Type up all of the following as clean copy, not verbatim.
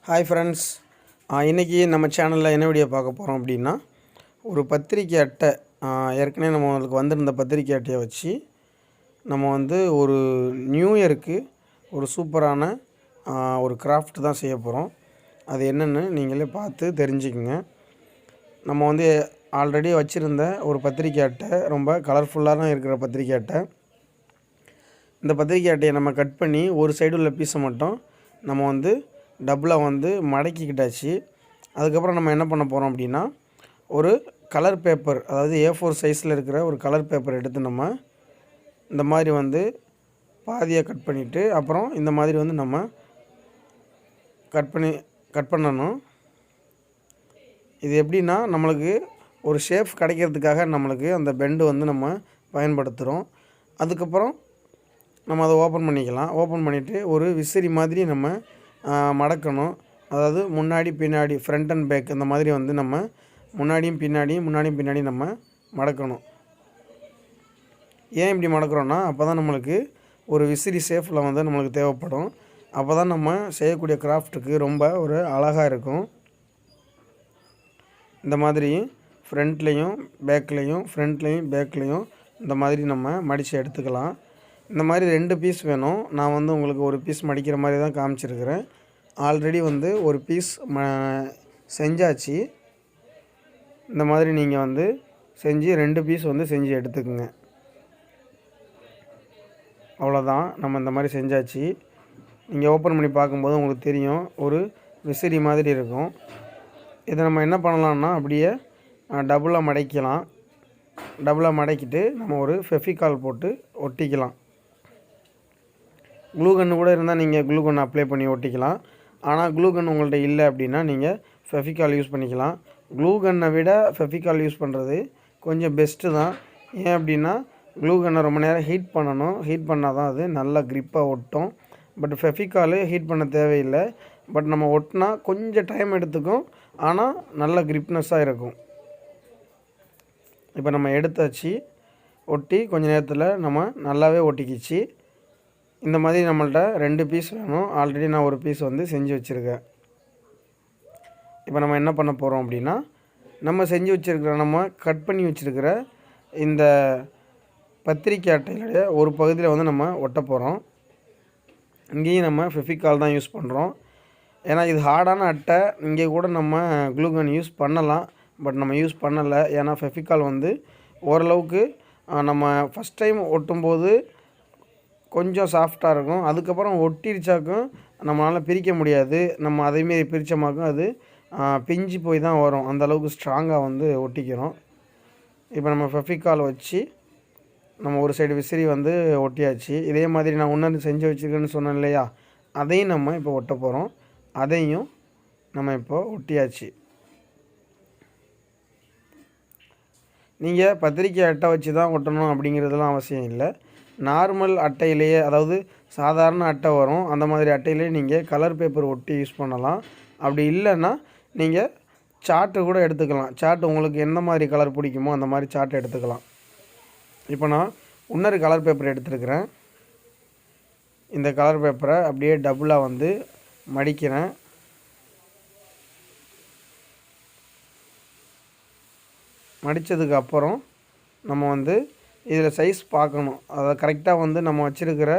Hi friends, இன்றைக்கி நம்ம சேனலில் என்ன வீடியோ பார்க்க போகிறோம் அப்படின்னா, ஒரு பத்திரிக்கை அட்டை ஏற்கனவே நம்மளுக்கு வந்திருந்த பத்திரிக்கை அட்டையை வச்சு நம்ம ஒரு நியூ இயருக்கு ஒரு சூப்பரான ஒரு கிராஃப்ட் தான் செய்ய போகிறோம். அது என்னென்னு நீங்களே பார்த்து தெரிஞ்சுக்குங்க. நம்ம ஆல்ரெடி வச்சுருந்த ஒரு பத்திரிக்கை அட்டை ரொம்ப கலர்ஃபுல்லாக தான் இருக்கிற பத்திரிக்கை அட்டை. இந்த பத்திரிக்கை அட்டையை நம்ம கட் பண்ணி ஒரு சைடு உள்ள பீஸை மட்டும் நம்ம டபுளாக மடக்கிக்கிட்டாச்சு. அதுக்கப்புறம் நம்ம என்ன பண்ண போகிறோம் அப்படின்னா, ஒரு கலர் பேப்பர், அதாவது A4 சைஸில் இருக்கிற ஒரு கலர் பேப்பர் எடுத்து நம்ம இந்த மாதிரி பாதியாக கட் பண்ணிவிட்டு, அப்புறம் இந்த மாதிரி நம்ம கட் பண்ணணும். இது எப்படின்னா, நம்மளுக்கு ஒரு ஷேப் கிடைக்கிறதுக்காக நம்மளுக்கு அந்த பெண்டு நம்ம பயன்படுத்துகிறோம். அதுக்கப்புறம் நம்ம அதை ஓப்பன் பண்ணிக்கலாம். ஓப்பன் பண்ணிவிட்டு ஒரு விசிறி மாதிரி நம்ம மடக்கணும். அதாவது முன்னாடி பின்னாடி, ஃப்ரண்ட் அண்ட் பேக் இந்த மாதிரி நம்ம முன்னாடியும் பின்னாடியும் நம்ம மடக்கணும். ஏன் இப்படி மடக்கிறோன்னா, அப்போ தான் நம்மளுக்கு ஒரு விசிறி ஷேஃபில் நம்மளுக்கு தேவைப்படும். அப்போ தான் நம்ம செய்யக்கூடிய கிராஃப்ட்டுக்கு ரொம்ப ஒரு அழகாக இருக்கும். இந்த மாதிரி ஃப்ரண்ட்லேயும் பேக்லேயும் இந்த மாதிரி நம்ம மடித்து எடுத்துக்கலாம். இந்த மாதிரி 2 பீஸ் வேணும். நான் உங்களுக்கு ஒரு பீஸ் மடிக்கிற மாதிரி தான் காமிச்சிருக்கிறேன். ஆல்ரெடி ஒரு பீஸ் செஞ்சாச்சு. இந்த மாதிரி நீங்கள் செஞ்சு 2 பீஸ் செஞ்சு எடுத்துக்குங்க. அவ்வளோதான், நம்ம இந்த மாதிரி செஞ்சாச்சு. நீங்கள் ஓப்பன் பண்ணி பார்க்கும்போது உங்களுக்கு தெரியும், ஒரு விசிறி மாதிரி இருக்கும். இதை நம்ம என்ன பண்ணலான்னா, அப்படியே டபுளாக மடக்கலாம். டபுளாக மடக்கிட்டு நம்ம ஒரு ஃபெஃபிகால் போட்டு ஒட்டிக்கலாம். க்ளூ கன்று கூட இருந்தால் நீங்கள் க்ளூ கன்று அப்ளை பண்ணி ஒட்டிக்கலாம். ஆனால் க்ளூ கன் உங்கள்கிட்ட இல்லை அப்படின்னா நீங்கள் ஃபெஃபிகால் யூஸ் பண்ணிக்கலாம். க்ளூ கன்னை விட ஃபெஃபிகால் யூஸ் பண்ணுறது கொஞ்சம் பெஸ்ட்டு தான். ஏன் அப்படின்னா, க்ளூ கன்னை ரொம்ப நேரம் ஹீட் பண்ணணும். ஹீட் பண்ணால் தான் அது நல்லா க்ரிப்பாக ஒட்டும். பட் ஃபெஃபிகால் ஹீட் பண்ண தேவையில்லை. பட் நம்ம ஒட்டினா கொஞ்சம் டைம் எடுத்துக்கும், ஆனால் நல்ல க்ரிப்னஸ்ஸாக இருக்கும். இப்போ நம்ம எடுத்தாச்சு. ஒட்டி கொஞ்சம் நேரத்தில் நம்ம நல்லாவே ஒட்டிக்கிச்சு. இந்த மாதிரி நம்மள்ட்ட 2 பீஸ் வேணும். ஆல்ரெடி நான் ஒரு பீஸ் செஞ்சு வச்சுருக்கேன். இப்போ நம்ம என்ன பண்ண போகிறோம் அப்படின்னா, நம்ம செஞ்சு வச்சுருக்கிற, நம்ம கட் பண்ணி வச்சுருக்கிற இந்த பத்திரிக்கை அட்டையிலுடைய ஒரு பகுதியில் நம்ம ஒட்ட போகிறோம். இங்கேயும் நம்ம ஃபெஃபிகால் தான் யூஸ் பண்ணுறோம். ஏன்னா இது ஹார்டான அட்டை. இங்கே கூட நம்ம க்ளூகன் யூஸ் பண்ணலாம். பட் நம்ம யூஸ் பண்ணலை. ஏன்னா ஃபெஃபிகால் ஓரளவுக்கு நம்ம ஃபஸ்ட் டைம் ஒட்டும்போது கொஞ்சம் சாஃப்டாக இருக்கும். அதுக்கப்புறம் ஒட்டிடுச்சாக்கும் நம்மளால் பிரிக்க முடியாது. நம்ம அதேமாரி பிரித்தமாக்கும் அது பிஞ்சு போய் தான் வரும். அந்தளவுக்கு ஸ்ட்ராங்காக ஒட்டிக்கிறோம். இப்போ நம்ம ஃபெஃபிகால் வச்சு நம்ம ஒரு சைடு விசிறி ஒட்டியாச்சு. இதே மாதிரி நான் இன்னொன்று செஞ்சு வச்சுருக்கேன்னு சொன்னேன் இல்லையா, அதையும் நம்ம இப்போ ஒட்ட போகிறோம். அதையும் நம்ம இப்போ ஒட்டியாச்சு. நீங்கள் பத்திரிக்கை அட்டை வச்சு தான் ஒட்டணும் அப்படிங்கிறதுலாம் அவசியம் இல்லை. நார்மல் அட்டையிலேயே, அதாவது சாதாரண அட்டை வரும், அந்த மாதிரி அட்டையிலே நீங்கள் கலர் பேப்பர் ஒட்டி யூஸ் பண்ணலாம். அப்படி இல்லைன்னா நீங்கள் சார்ட்டு கூட எடுத்துக்கலாம். சார்ட் உங்களுக்கு எந்த மாதிரி கலர் பிடிக்குமோ அந்த மாதிரி சார்ட் எடுத்துக்கலாம். இப்போ நான் இன்னொரு கலர் பேப்பர் எடுத்துருக்கிறேன். இந்த கலர் பேப்பரை அப்படியே டபுளாக மடிக்கிறேன். மடித்ததுக்கு அப்புறம் நம்ம இதில் சைஸ் பார்க்கணும். அதை கரெக்டாக நம்ம வச்சுருக்கிற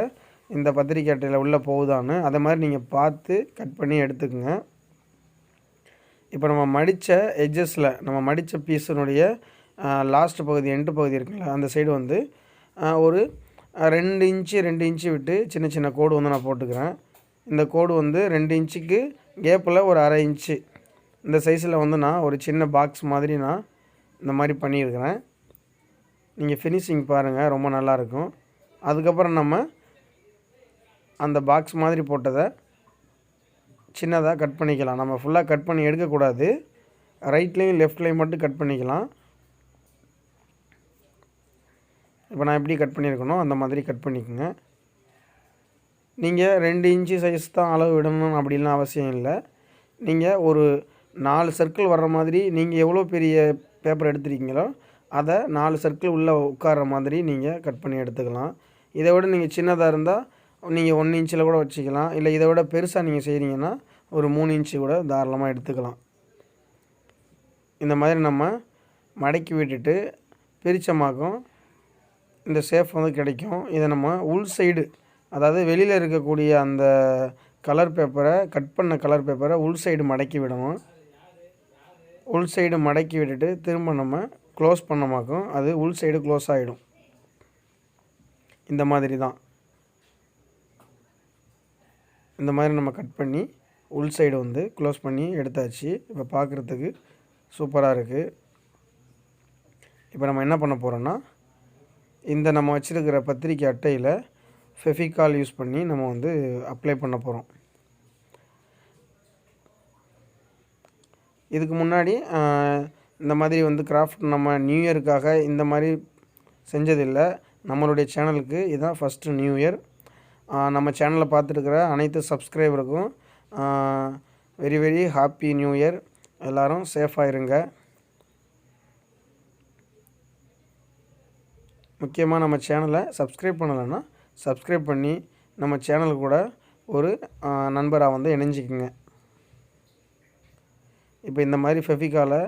இந்த பத்திரிக்கை அட்டையில் உள்ளே போகுதான்னு அதை மாதிரி நீங்கள் பார்த்து கட் பண்ணி எடுத்துக்கோங்க. இப்போ நம்ம மடித்த எட்ஜஸில், நம்ம மடித்த பீஸினுடைய லாஸ்ட் பகுதி, எண்டு பகுதி இருக்குல்ல, அந்த சைடு ஒரு 2 இன்ச்சு விட்டு சின்ன சின்ன கோடு நான் போட்டுக்கிறேன். இந்த கோடு 2 இன்ச்சுக்கு கேப்பில் ஒரு 1/2 இன்ச்சு இந்த சைஸில் நான் ஒரு சின்ன பாக்ஸ் மாதிரி நான் இந்த மாதிரி பண்ணியிருக்கிறேன். நீங்கள் ஃபினிஷிங் பாருங்கள், ரொம்ப நல்லாயிருக்கும். அதுக்கப்புறம் நம்ம அந்த பாக்ஸ் மாதிரி போட்டதை சின்னதாக கட் பண்ணிக்கலாம். நம்ம ஃபுல்லாக கட் பண்ணி எடுக்கக்கூடாது. ரைட்லேயும் லெஃப்ட்லேயும் மட்டும் கட் பண்ணிக்கலாம். இப்போ நான் எப்படி கட் பண்ணியிருக்கணும் அந்த மாதிரி கட் பண்ணிக்கோங்க. நீங்கள் 2 இன்ச்சு சைஸ் தான் அளவு விடணும் அப்படின்லாம் அவசியம் இல்லை. நீங்கள் ஒரு 4 சர்க்கிள் வர்ற மாதிரி, நீங்கள் எவ்வளோ பெரிய பேப்பர் எடுத்துருக்கீங்களோ அதை 4 சர்க்கிள் உள்ளே உட்கார்ற மாதிரி நீங்கள் கட் பண்ணி எடுத்துக்கலாம். இதை விட நீங்கள் சின்னதாக இருந்தால் நீங்கள் 1 இன்ச்சில் கூட வச்சுக்கலாம். இல்லை இதை விட பெருசாக நீங்கள் செய்கிறீங்கன்னா ஒரு 3 இன்ச்சு கூட தாராளமாக எடுத்துக்கலாம். இந்த மாதிரி நம்ம மடக்கி விட்டுட்டு பிரித்தமாக்கும் இந்த ஷேப் வந்து கிடைக்கும். இதை நம்ம உள் சைடு, அதாவது வெளியில் இருக்கக்கூடிய அந்த கலர் பேப்பரை, கட் பண்ண கலர் பேப்பரை உள் சைடு மடக்கி விடணும். உள் சைடு மடக்கி விட்டுட்டு திரும்ப நம்ம க்ளோஸ் பண்ணமாக்கும் அது உள் சைடு க்ளோஸ் ஆகிடும். இந்த மாதிரி தான். இந்த மாதிரி நம்ம கட் பண்ணி உள் சைடு வந்து க்ளோஸ் பண்ணி எடுத்தாச்சு. இப்போ பார்க்குறதுக்கு சூப்பராக இருக்குது. இப்போ நம்ம என்ன பண்ண போகிறோன்னா, இந்த நம்ம வச்சுருக்கிற பத்திரிக்கை அட்டையில் ஃபெவிகால் யூஸ் பண்ணி நம்ம வந்து அப்ளை பண்ண போகிறோம். இதுக்கு முன்னாடி இந்த மாதிரி வந்து கிராஃப்ட் நம்ம நியூ இயருக்காக இந்த மாதிரி செஞ்சதில்லை. நம்மளுடைய சேனலுக்கு இதுதான் ஃபஸ்ட்டு நியூ இயர். நம்ம சேனலில் பார்த்துருக்கிற அனைத்து சப்ஸ்கிரைபருக்கும் very very happy new year. எல்லோரும் சேஃபாக இருங்க. முக்கியமாக நம்ம சேனலை சப்ஸ்கிரைப் பண்ணலைன்னா சப்ஸ்கிரைப் பண்ணி நம்ம சேனல் கூட ஒரு நண்பராக வந்து இணைஞ்சிக்குங்க. இப்போ இந்த மாதிரி ஃபெவிகாலை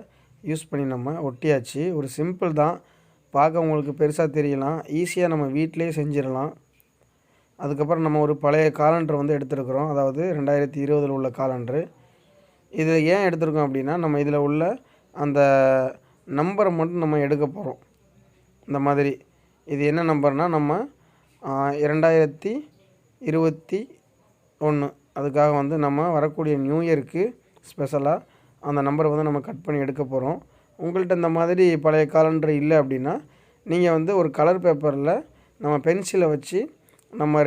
யூஸ் பண்ணி நம்ம ஒட்டியாச்சு. ஒரு சிம்பிள் தான், பார்க்க உங்களுக்கு பெருசாக தெரியலாம், ஈஸியாக நம்ம வீட்டிலே செஞ்சிடலாம். அதுக்கப்புறம் நம்ம ஒரு பழைய காலண்டர் வந்து எடுத்துருக்குறோம், அதாவது 2020 உள்ள காலண்டரு. இது ஏன் எடுத்துருக்கோம் அப்படின்னா, நம்ம இதில் உள்ள அந்த நம்பரை மட்டும் நம்ம எடுக்க போகிறோம். இந்த மாதிரி இது என்ன நம்பர்னால், நம்ம 2021 அதுக்காக வந்து நம்ம வரக்கூடிய நியூ இயருக்கு ஸ்பெஷலாக அந்த நம்பரை வந்து நம்ம கட் பண்ணி எடுக்க போகிறோம். உங்கள்கிட்ட இந்த மாதிரி பழைய காலண்டர் இல்லை அப்படின்னா, நீங்கள் வந்து ஒரு கலர் பேப்பரில் நம்ம பென்சிலை வச்சு நம்ம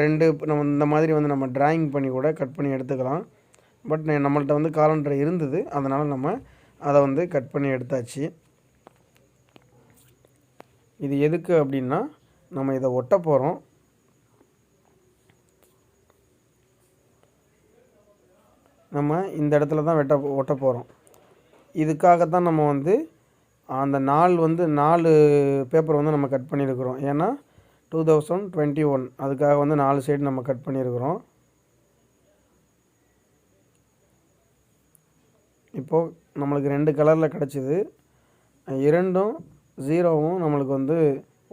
இந்த மாதிரி வந்து நம்ம டிராயிங் பண்ணி கூட கட் பண்ணி எடுத்துக்கலாம். பட் நம்மள்கிட்ட வந்து காலண்டர் இருந்தது, அதனால் நம்ம அதை வந்து கட் பண்ணி எடுத்தாச்சு. இது எதுக்கு அப்படின்னா, நம்ம இதை ஒட்ட போகிறோம். நம்ம இந்த இடத்துல தான் ஒட்ட போகிறோம். இதுக்காகத்தான் நம்ம வந்து அந்த 4 பேப்பர் வந்து நம்ம கட் பண்ணியிருக்கிறோம். ஏன்னா 2021 அதுக்காக வந்து 4 சைடு நம்ம கட் பண்ணியிருக்கிறோம். இப்போது நம்மளுக்கு 2 கலரில் கிடச்சிது. 2ம் 0வும் நம்மளுக்கு வந்து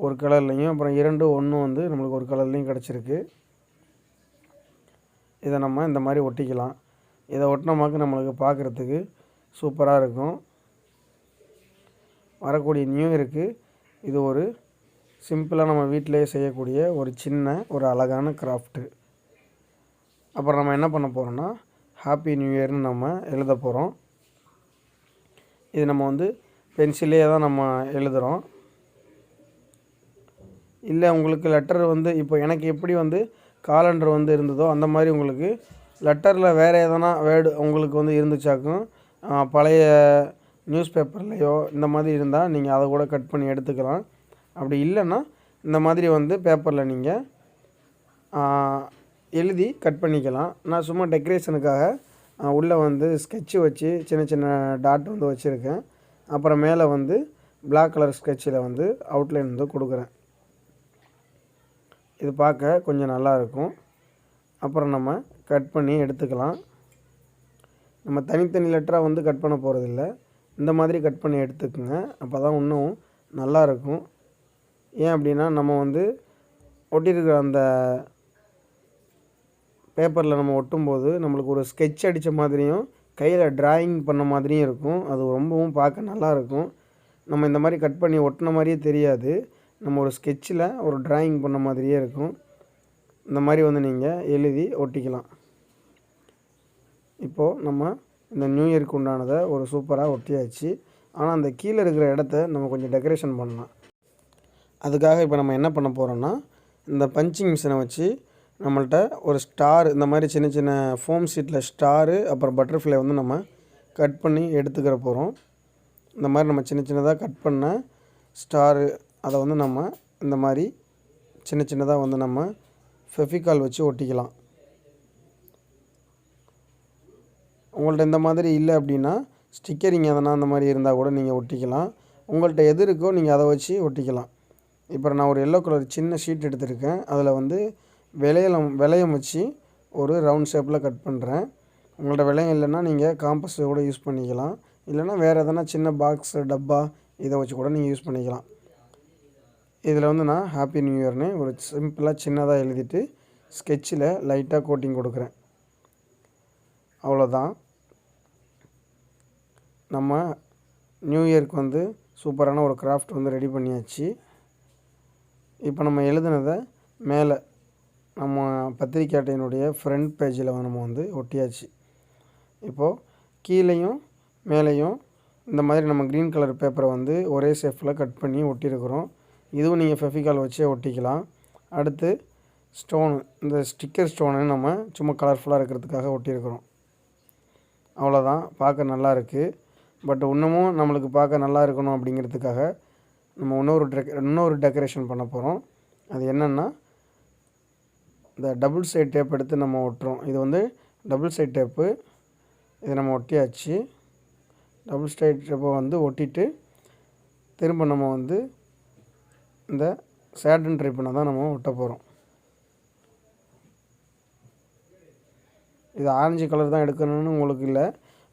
ஒரு கலர்லேயும், அப்புறம் 2 1 வந்து நம்மளுக்கு ஒரு கலர்லேயும் கிடச்சிருக்கு. இதை நம்ம இந்த மாதிரி ஒட்டிக்கலாம். இதை ஒட்டினமாக்கு நம்மளுக்கு பார்க்குறதுக்கு சூப்பராக இருக்கும். வரக்கூடிய நியூ இயருக்கு இது ஒரு சிம்பிளாக நம்ம வீட்டிலே செய்யக்கூடிய ஒரு அழகான கிராஃப்ட்டு. அப்புறம் நம்ம என்ன பண்ண போகிறோன்னா, ஹாப்பி நியூ இயர்னு நம்ம எழுத போகிறோம். இது நம்ம வந்து பென்சிலே தான் நம்ம எழுதுகிறோம். இல்லை உங்களுக்கு லெட்டர் வந்து இப்போ எனக்கு எப்படி வந்து காலண்டர் வந்து இருந்ததோ அந்த மாதிரி உங்களுக்கு லெட்டரில் வேறு எதனா வேர்டு உங்களுக்கு வந்து இருந்துச்சாக்கும், பழைய நியூஸ் பேப்பர்லேயோ இந்த மாதிரி இருந்தால் நீங்கள் அதை கூட கட் பண்ணி எடுத்துக்கலாம். அப்படி இல்லைன்னா இந்த மாதிரி வந்து பேப்பரில் நீங்கள் எழுதி கட் பண்ணிக்கலாம். நான் சும்மா டெக்கரேஷனுக்காக உள்ளே வந்து ஸ்கெட்சு வச்சு சின்ன சின்ன டாட் வந்து வச்சுருக்கேன். அப்புறம் மேலே வந்து பிளாக் கலர் ஸ்கெட்சில் வந்து அவுட்லைன் வந்து கொடுக்குறேன். இது பார்க்க கொஞ்சம் நல்லாயிருக்கும். அப்புறம் நம்ம கட் பண்ணி எடுத்துக்கலாம். நம்ம தனித்தனி லெட்டராக வந்து கட் பண்ண போகிறதில்ல, இந்த மாதிரி கட் பண்ணி எடுத்துக்கோங்க. அப்போ தான் இன்னும் நல்லாயிருக்கும். ஏன் அப்படின்னா, நம்ம வந்து ஒட்டியிருக்கிற அந்த பேப்பரில் நம்ம ஒட்டும்போது நம்மளுக்கு ஒரு ஸ்கெட்ச் அடித்த மாதிரியும் கையில் டிராயிங் பண்ண மாதிரியும் இருக்கும். அது ரொம்பவும் பார்க்க நல்லாயிருக்கும். நம்ம இந்த மாதிரி கட் பண்ணி ஒட்டின மாதிரியே தெரியாது, நம்ம ஒரு ஸ்கெட்சில் ஒரு டிராயிங் பண்ண மாதிரியே இருக்கும். இந்த மாதிரி வந்து நீங்கள் எழுதி ஒட்டிக்கலாம். இப்போது நம்ம இந்த நியூ இயருக்கு உண்டானதை ஒரு சூப்பராக ஒட்டியாச்சு. ஆனால் அந்த கீழே இருக்கிற இடத்த நம்ம கொஞ்சம் டெக்கரேஷன் பண்ணலாம். அதுக்காக இப்போ நம்ம என்ன பண்ண போகிறோன்னா, இந்த பஞ்சிங் மிஷினை வச்சு நம்மள்கிட்ட ஒரு ஸ்டார், இந்த மாதிரி சின்ன சின்ன ஃபோம் ஷீட்டில் ஸ்டாரு அப்புறம் பட்டர்ஃப்ளை வந்து நம்ம கட் பண்ணி எடுத்துக்கிற போகிறோம். இந்த மாதிரி நம்ம சின்ன சின்னதாக கட் பண்ண ஸ்டாரு அதை வந்து நம்ம இந்த மாதிரி சின்ன சின்னதாக வந்து நம்ம ஃபெவிகால் வச்சு ஒட்டிக்கலாம். உங்கள்கிட்ட இந்த மாதிரி இல்லை அப்படின்னா ஸ்டிக்கரிங் எதனா அந்த மாதிரி இருந்தால் கூட நீங்கள் ஒட்டிக்கலாம். உங்கள்கிட்ட எது இருக்கோ நீங்கள் அதை வச்சு ஒட்டிக்கலாம். இப்போ நான் ஒரு எல்லோ கலர் சின்ன ஷீட் எடுத்திருக்கேன். அதில் வந்து விளையம் வச்சு ஒரு ரவுண்ட் ஷேப்பில் கட் பண்ணுறேன். உங்கள்ட்ட விலையம் இல்லைன்னா நீங்கள் காம்பஸ் கூட யூஸ் பண்ணிக்கலாம். இல்லைன்னா வேறு எதனா சின்ன பாக்ஸு டப்பா இதை வச்சு கூட நீங்கள் யூஸ் பண்ணிக்கலாம். இதில் வந்து நான் ஹாப்பி நியூ இயர்னு ஒரு சிம்பிளாக சின்னதாக எழுதிட்டு ஸ்கெட்சில் லைட்டாக கோட்டிங் கொடுக்குறேன். அவ்வளோதான். நம்ம நியூ இயருக்கு வந்து சூப்பரான ஒரு கிராஃப்ட் வந்து ரெடி பண்ணியாச்சு. இப்போ நம்ம எழுதுனதை மேலே நம்ம பத்திரிக்கை அட்டையினுடைய ஃப்ரண்ட் பேஜில் நம்ம வந்து ஒட்டியாச்சு. இப்போது கீழேயும் மேலேயும் இந்த மாதிரி நம்ம க்ரீன் கலர் பேப்பரை வந்து ஒரே ஷேப்பில் கட் பண்ணி ஒட்டியிருக்கிறோம். இதுவும் நீங்கள் ஃபெவிகால் வச்சே ஒட்டிக்கலாம். அடுத்து ஸ்டோனு, இந்த ஸ்டிக்கர் ஸ்டோனு நம்ம சும்மா கலர்ஃபுல்லாக இருக்கிறதுக்காக ஒட்டியிருக்கிறோம். அவ்வளோதான். பார்க்க நல்லா இருக்குது. பட் இன்னமும் நம்மளுக்கு பார்க்க நல்லா இருக்கணும் அப்படிங்கிறதுக்காக நம்ம இன்னொரு டெக்கரேஷன் பண்ண போகிறோம். அது என்னென்னா, இந்த டபுள் சைட் டேப் எடுத்து நம்ம ஒட்டுறோம். இது வந்து டபுள் சைட் டேப்பு. இதை நம்ம ஒட்டியாச்சு. டபுள் சைட் டேப்பை வந்து ஒட்டிட்டு திரும்ப நம்ம வந்து இந்த சேட்டன் ரிப்பனை தான் நம்ம ஒட்ட போகிறோம். இது ஆரஞ்சு கலர் தான் எடுக்கணும்னு உங்களுக்கு இல்லை.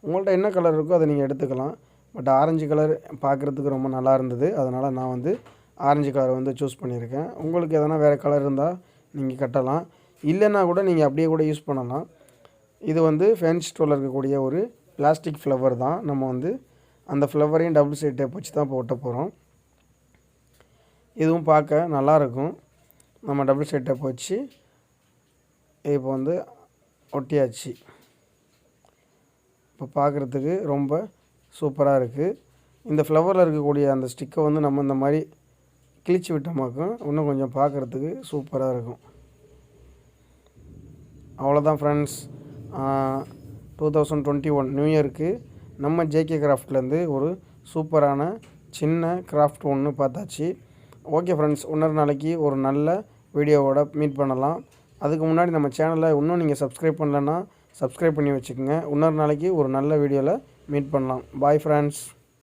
உங்கள்கிட்ட என்ன கலர் இருக்கோ அதை நீங்கள் எடுத்துக்கலாம். பட் ஆரஞ்சு கலர் பார்க்குறதுக்கு ரொம்ப நல்லா இருந்தது. அதனால் நான் வந்து ஆரஞ்சு கலர் வந்து சூஸ் பண்ணியிருக்கேன். உங்களுக்கு எதனா வேறு கலர் இருந்தால் நீங்கள் கட்டலாம். இல்லைன்னா கூட நீங்கள் அப்படியே கூட யூஸ் பண்ணலாம். இது வந்து ஃபேன்சி ஸ்டோரில் இருக்கக்கூடிய ஒரு பிளாஸ்டிக் ஃப்ளவர் தான். நம்ம வந்து அந்த ஃப்ளவரையும் டபுள் சைட் டேப் வச்சு தான் இப்போ ஒட்ட போகிறோம். இதுவும் பார்க்க நல்லாயிருக்கும். நம்ம டபுள் சைட் டேப் வச்சு இப்போ வந்து ஒட்டியாச்சு. இப்போ பார்க்குறதுக்கு ரொம்ப சூப்பராக இருக்குது. இந்த ஃப்ளவரில் இருக்கக்கூடிய அந்த ஸ்டிக்கை வந்து நம்ம இந்த மாதிரி கிழிச்சு விட்டோமாக்கும் இன்னும் கொஞ்சம் பார்க்குறதுக்கு சூப்பராக இருக்கும். அவ்வளோதான் ஃப்ரெண்ட்ஸ். 2021 நியூ இயருக்கு நம்ம ஜேகே கிராஃப்ட்லேருந்து ஒரு சூப்பரான சின்ன கிராஃப்ட் ஒன்று பார்த்தாச்சு. ஓகே ஃப்ரெண்ட்ஸ், இன்னொரு நாளைக்கு ஒரு நல்ல வீடியோவோட மீட் பண்ணலாம். அதுக்கு முன்னாடி நம்ம சேனலை இன்னும் நீங்கள் சப்ஸ்கிரைப் பண்ணலன்னா சப்ஸ்கிரைப் பண்ணி வச்சுக்கோங்க. இன்னொரு நாளைக்கு ஒரு நல்ல வீடியோவில் மீட் பண்ணலாம். Bye friends.